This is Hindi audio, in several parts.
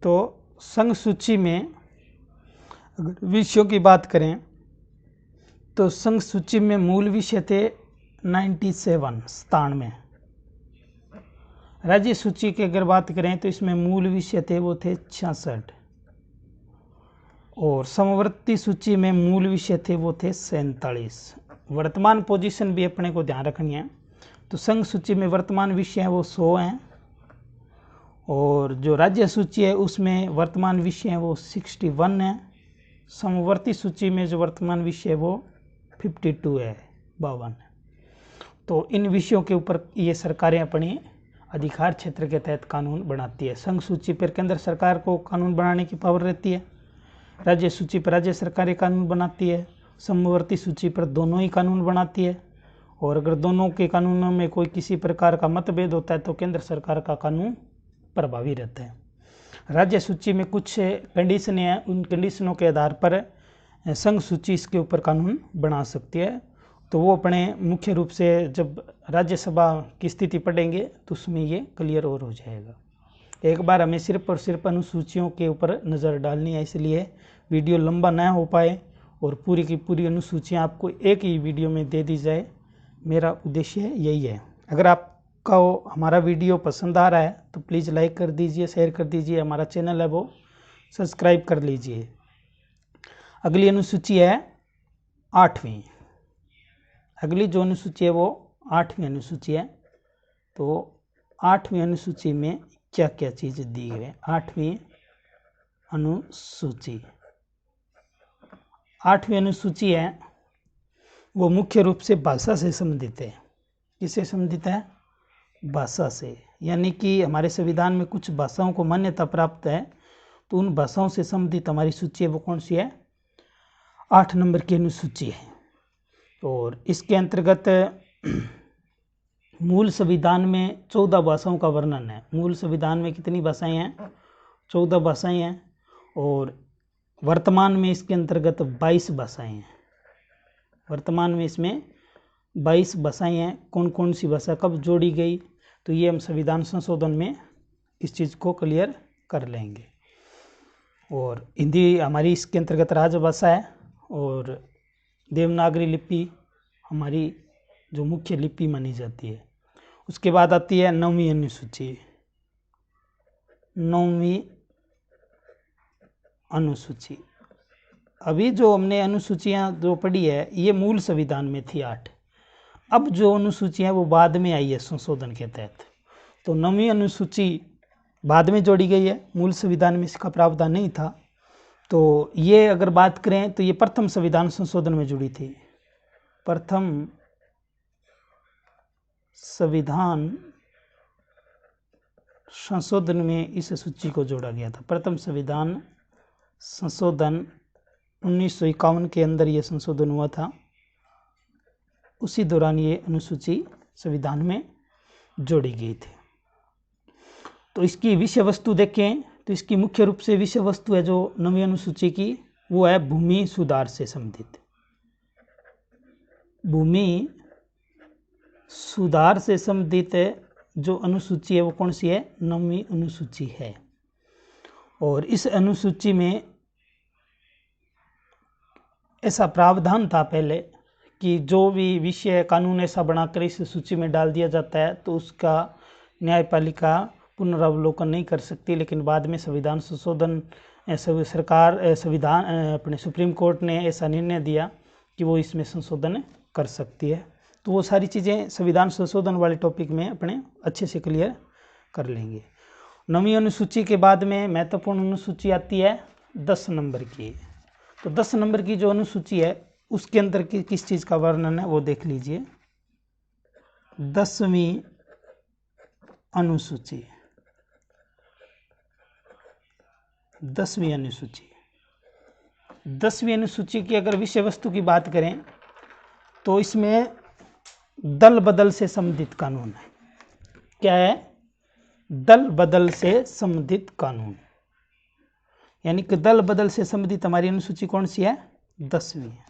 तो संघ सूची में अगर विषयों की बात करें तो संघ सूची में मूल विषय थे 97 राज्य सूची की अगर बात करें तो इसमें मूल विषय थे वो थे 66 और समवर्ती सूची में मूल विषय थे वो थे 47। वर्तमान पोजीशन भी अपने को ध्यान रखनी है। तो संघ सूची में वर्तमान विषय है वो 100 हैं और जो राज्य सूची है उसमें वर्तमान विषय है वो 61 है। समवर्ती सूची में जो वर्तमान विषय है वो 52 है, 52। तो इन विषयों के ऊपर ये सरकारें अपनी अधिकार क्षेत्र के तहत कानून बनाती है। संघ सूची पर केंद्र सरकार को कानून बनाने की पावर रहती है, राज्य सूची पर राज्य सरकारें कानून बनाती है, समवर्ती सूची पर दोनों ही कानून बनाती है और अगर दोनों के कानूनों में कोई किसी प्रकार का मतभेद होता है तो केंद्र सरकार का कानून प्रभावी रहता है। राज्य सूची में कुछ कंडीशन हैं, उन कंडीशनों के आधार पर संघ सूची इसके ऊपर कानून बना सकती है। तो वो अपने मुख्य रूप से जब राज्यसभा की स्थिति पढ़ेंगे तो उसमें ये क्लियर और हो जाएगा। एक बार हमें सिर्फ और सिर्फ अनुसूचियों के ऊपर नज़र डालनी है, इसलिए वीडियो लंबा ना हो पाए और पूरी की पूरी अनुसूचियाँ आपको एक ही वीडियो में दे दी जाए, मेरा उद्देश्य यही है। अगर आपका हमारा वीडियो पसंद आ रहा है तो प्लीज़ लाइक कर दीजिए, शेयर कर दीजिए, हमारा चैनल है वो सब्सक्राइब कर लीजिए। अगली अनुसूची है 8वीं। अगली जो अनुसूची है वो 8वीं अनुसूची है। तो 8वीं अनुसूची में क्या क्या चीज़ दी गई है। 8वीं अनुसूची 8वीं अनुसूची है वो मुख्य रूप से भाषा से संबंधित है। किससे संबंधित है? भाषा से। यानी कि हमारे संविधान में कुछ भाषाओं को मान्यता प्राप्त है, तो उन भाषाओं से संबंधित हमारी सूची है वो कौन सी है? 8 नंबर की अनुसूची है। और इसके अंतर्गत मूल संविधान में 14 भाषाओं का वर्णन है। मूल संविधान में कितनी भाषाएं हैं? 14 भाषाएं हैं और वर्तमान में इसके अंतर्गत 22 भाषाएं हैं। वर्तमान में इसमें 22 भाषाएं हैं। कौन कौन सी भाषा कब जोड़ी गई, तो ये हम संविधान संशोधन में इस चीज़ को क्लियर कर लेंगे। और हिंदी हमारी इसके अंतर्गत राजभाषा है और देवनागरी लिपि हमारी जो मुख्य लिपि मानी जाती है। उसके बाद आती है 9वीं अनुसूची। 9वीं अनुसूची, अभी जो हमने अनुसूचियां जो पढ़ी है ये मूल संविधान में थी 8। अब जो अनुसूचियां वो बाद में आई है संशोधन के तहत। तो 9वीं अनुसूची बाद में जोड़ी गई है, मूल संविधान में इसका प्रावधान नहीं था। तो ये अगर बात करें तो ये प्रथम संविधान संशोधन में जुड़ी थी। प्रथम संविधान संशोधन में इस सूची को जोड़ा गया था। प्रथम संविधान संशोधन 1951 के अंदर ये संशोधन हुआ था। उसी दौरान ये अनुसूची संविधान में जोड़ी गई थी। तो इसकी विषय वस्तु देखें तो इसकी मुख्य रूप से विषय वस्तु है जो 9वीं अनुसूची की, वो है भूमि सुधार से संबंधित। भूमि सुधार से संबंधित जो अनुसूची है वो कौन सी है? 9वीं अनुसूची है। और इस अनुसूची में ऐसा प्रावधान था पहले कि जो भी विषय कानून ऐसा बनाकर इस सूची में डाल दिया जाता है तो उसका न्यायपालिका पुनरावलोकन नहीं कर सकती, लेकिन बाद में संविधान संशोधन संविधान अपने सुप्रीम कोर्ट ने ऐसा निर्णय दिया कि वो इसमें संशोधन कर सकती है। तो वो सारी चीज़ें संविधान संशोधन वाले टॉपिक में अपने अच्छे से क्लियर कर लेंगे। 9वीं अनुसूची के बाद में महत्वपूर्ण अनुसूची आती है 10 नंबर की। तो 10 नंबर की जो अनुसूची है उसके अंदर किस चीज़ का वर्णन है वो देख लीजिए। 10वीं अनुसूची, 10वीं अनुसूची, 10वीं अनुसूची की अगर विषय वस्तु की बात करें तो इसमें दल बदल से संबंधित कानून है। क्या है? दल बदल से संबंधित कानून। यानी कि दल बदल से संबंधित हमारी अनुसूची कौन सी है? 10वीं है।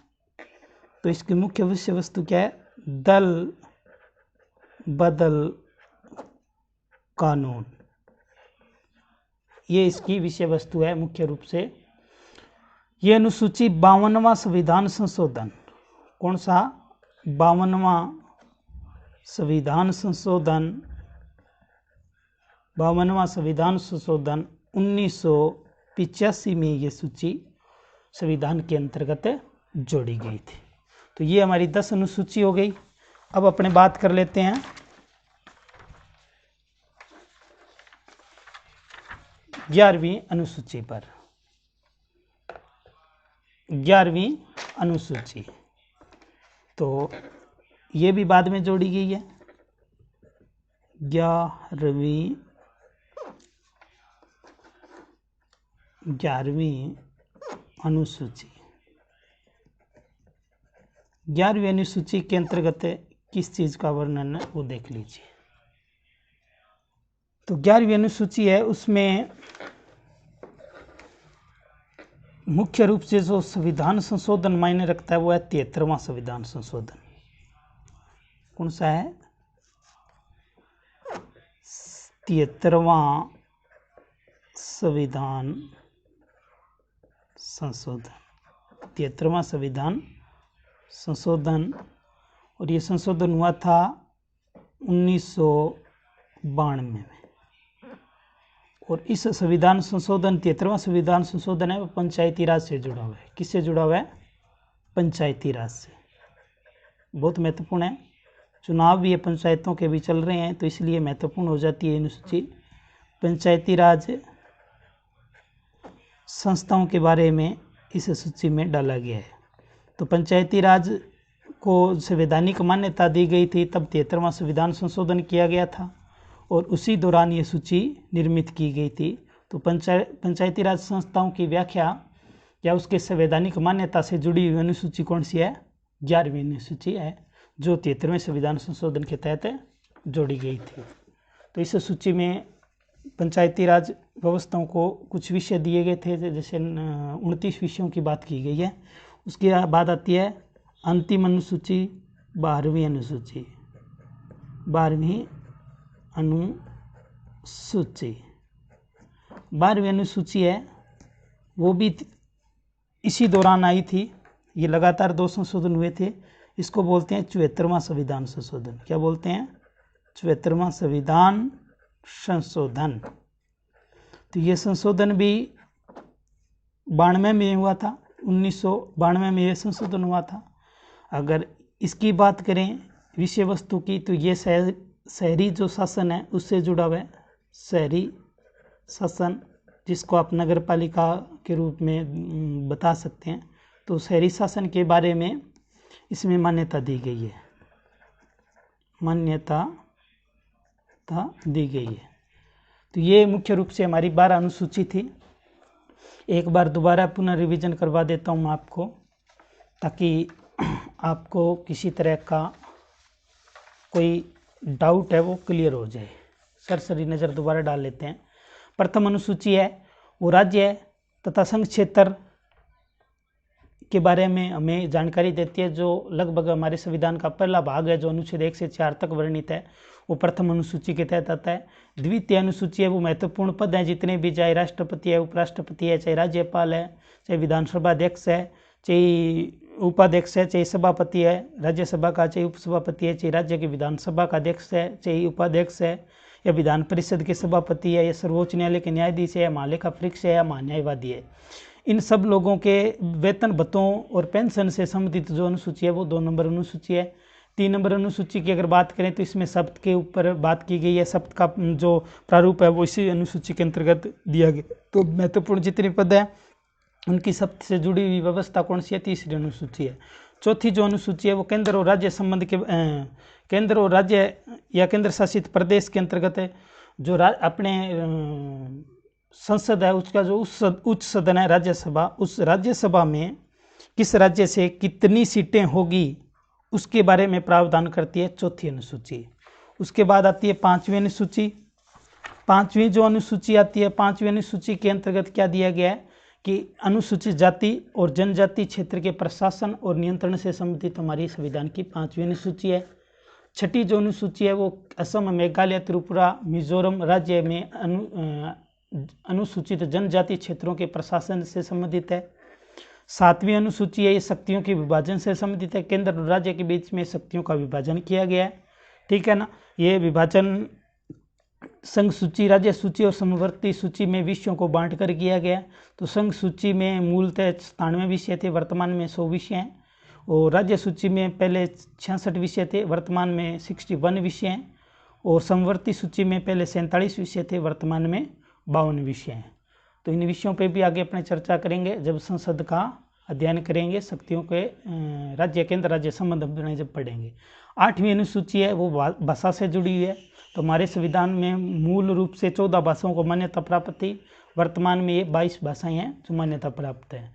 तो इसकी मुख्य विषय वस्तु क्या है? दल बदल कानून। ये इसकी विषय वस्तु है मुख्य रूप से। ये अनुसूची 52वां संविधान संशोधन, कौन सा? 52वां संविधान संशोधन, 52वां संविधान संशोधन 1985 में ये सूची संविधान के अंतर्गत जोड़ी गई थी। तो ये हमारी 10 अनुसूची हो गई। अब अपने बात कर लेते हैं 11वीं अनुसूची पर। 11वीं अनुसूची तो ये भी बाद में जोड़ी गई है। 11वीं अनुसूची, 11वीं अनुसूची के अंतर्गत किस चीज का वर्णन है वो देख लीजिए। तो 11वीं अनुसूची है, उसमें मुख्य रूप से जो संविधान संशोधन मायने रखता है वो है 73वां संविधान संशोधन। कौन सा है? 73वां संविधान संशोधन, 73वां संविधान संशोधन। और ये संशोधन हुआ था 1992 में। और इस संविधान संशोधन 73वां संविधान संशोधन है वो पंचायती राज से जुड़ा हुआ है। किससे जुड़ा हुआ है? पंचायती राज से। बहुत महत्वपूर्ण है, चुनाव भी ये पंचायतों के भी चल रहे हैं तो इसलिए महत्वपूर्ण हो जाती है अनुसूची। पंचायती राज संस्थाओं के बारे में इस सूची में डाला गया है। तो पंचायती राज को संवैधानिक मान्यता दी गई थी, तब 73वां संविधान संशोधन किया गया था और उसी दौरान ये सूची निर्मित की गई थी। तो पंचायती राज संस्थाओं की व्याख्या या उसके संवैधानिक मान्यता से जुड़ी हुई अनुसूची कौन सी है? 11वीं अनुसूची है, जो 73वें संविधान संशोधन के तहत जोड़ी गई थी। तो इस सूची में पंचायती राज व्यवस्थाओं को कुछ विषय दिए गए थे, जैसे 29 विषयों की बात की गई है। उसके बाद आती है अंतिम अनुसूची, 12वीं अनुसूची। 12वीं अनुसूची, 12वीं अनुसूची है वो भी इसी दौरान आई थी। ये लगातार 2 संशोधन हुए थे। इसको बोलते हैं 74वां संविधान संशोधन। क्या बोलते हैं? 74वां संविधान संशोधन। तो ये संशोधन भी 92 में हुआ था, 1992 में ये संशोधन हुआ था। अगर इसकी बात करें विषय वस्तु की, तो ये शहरी जो शासन है उससे जुड़ा हुआ है। शहरी शासन, जिसको आप नगर पालिका के रूप में बता सकते हैं, तो शहरी शासन के बारे में इसमें मान्यता दी गई है, मान्यता दी गई है। तो ये मुख्य रूप से हमारी 12 अनुसूची थी। एक बार दोबारा पुनः रिवीजन करवा देता हूँ आपको, ताकि आपको किसी तरह का कोई डाउट है वो क्लियर हो जाए। सरसरी नज़र दोबारा डाल लेते हैं। प्रथम अनुसूची है वो राज्य तथा संघ क्षेत्र के बारे में हमें जानकारी देती है, जो लगभग हमारे संविधान का पहला भाग है, जो अनुच्छेद 1 से 4 तक वर्णित है, वो प्रथम अनुसूची के तहत आता है। द्वितीय अनुसूची है वो महत्वपूर्ण पद हैं जितने भी, चाहे राष्ट्रपति है, उपराष्ट्रपति है, चाहे राज्यपाल है, चाहे विधानसभा अध्यक्ष है, चाहे उपाध्यक्ष है, चाहे सभापति है राज्यसभा का, चाहे उपसभापति है, चाहे राज्य के विधानसभा का अध्यक्ष है, चाहे उपाध्यक्ष है, या विधान परिषद के सभापति है, या सर्वोच्च न्यायालय के न्यायाधीश है, या महालेखा परीक्षक है, या महान्यायवादी है। इन सब लोगों के वेतन भत्तों और पेंशन से संबंधित जो अनुसूची है वो 2 नंबर अनुसूची है। 3 नंबर अनुसूची की अगर बात करें तो इसमें शब्द के ऊपर बात की गई है। शब्द का जो प्रारूप है वो इसी अनुसूची के अंतर्गत दिया गया। तो महत्वपूर्ण जितने पद हैं उनकी शब्द से जुड़ी हुई व्यवस्था कौन सी है? तीसरी अनुसूची है। चौथी जो अनुसूची है वो केंद्र और राज्य संबंध के केंद्र और राज्य या केंद्र शासित प्रदेश के अंतर्गत है। जो अपने संसद है उसका जो उच्च सदन है राज्यसभा, उस राज्यसभा में किस राज्य से कितनी सीटें होगी उसके बारे में प्रावधान करती है चौथी अनुसूची। उसके बाद आती है 5वीं अनुसूची। 5वीं जो अनुसूची आती है, 5वीं अनुसूची के अंतर्गत क्या दिया गया है कि अनुसूचित जाति और जनजाति क्षेत्र के प्रशासन और नियंत्रण से संबंधित हमारी संविधान की 5वीं अनुसूची है। छठी जो अनुसूची है वो असम, मेघालय, त्रिपुरा, मिजोरम राज्य में अनुसूचित जनजाति क्षेत्रों के प्रशासन से संबंधित है। 7वीं अनुसूची है, ये शक्तियों के विभाजन से संबंधित है। केंद्र और राज्य के बीच में शक्तियों का विभाजन किया गया है, ठीक है ना। ये विभाजन संघ सूची, राज्य सूची और समवर्ती सूची में विषयों को बांट कर किया गया। तो संघ सूची में मूलतः 97 विषय थे, वर्तमान में 100 विषय हैं। और राज्य सूची में पहले 66 विषय थे, वर्तमान में 61 विषय हैं। और समवर्ती सूची में पहले 47 विषय थे, वर्तमान में 52 विषय हैं। तो इन विषयों पे भी आगे अपने चर्चा करेंगे जब संसद का अध्ययन करेंगे, शक्तियों के राज्य केंद्र राज्य संबंध में जब पढ़ेंगे। 8वीं अनुसूची है वो भाषा से जुड़ी हुई है। तो हमारे संविधान में मूल रूप से 14 भाषाओं को मान्यता प्राप्त थी, वर्तमान में ये 22 भाषाएं हैं जो मान्यता प्राप्त है।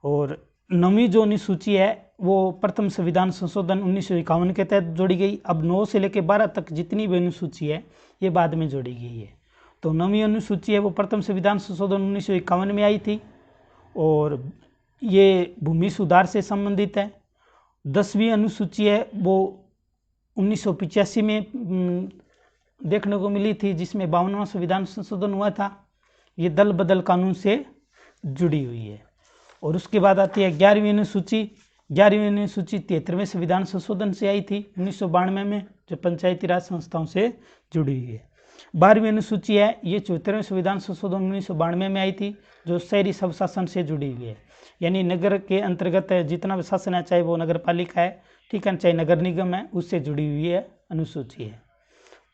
और 9वीं जो अनुसूची है वो प्रथम संविधान संशोधन 1951 के तहत जोड़ी गई। अब 9 से लेकर 12 तक जितनी भी अनुसूची है ये बाद में जोड़ी गई है। तो 9वीं अनुसूची है वो प्रथम संविधान संशोधन 1951 में आई थी और ये भूमि सुधार से संबंधित है। 10वीं अनुसूची है वो 1985 में देखने को मिली थी, जिसमें 52वां संविधान संशोधन हुआ था। ये दल बदल कानून से जुड़ी हुई है। और उसके बाद आती है 11वीं अनुसूची। 11वीं अनुसूची 73वें संविधान संशोधन से आई थी 1992 में, जो पंचायती राज संस्थाओं से जुड़ी हुई है। 12वीं अनुसूची है ये 74वें संविधान संशोधन 1992 में आई थी, जो शहरी स्वशासन से जुड़ी हुई है। यानी नगर के अंतर्गत जितना भी शासन है, चाहे वो नगर पालिका है, ठीक है, चाहे नगर निगम है, उससे जुड़ी हुई है अनुसूची है।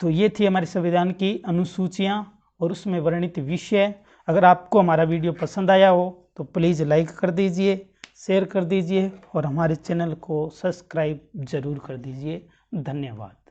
तो ये थी हमारे संविधान की अनुसूचियाँ और उसमें वर्णित विषय। अगर आपको हमारा वीडियो पसंद आया हो तो प्लीज़ लाइक कर दीजिए, शेयर कर दीजिए और हमारे चैनल को सब्सक्राइब जरूर कर दीजिए। धन्यवाद।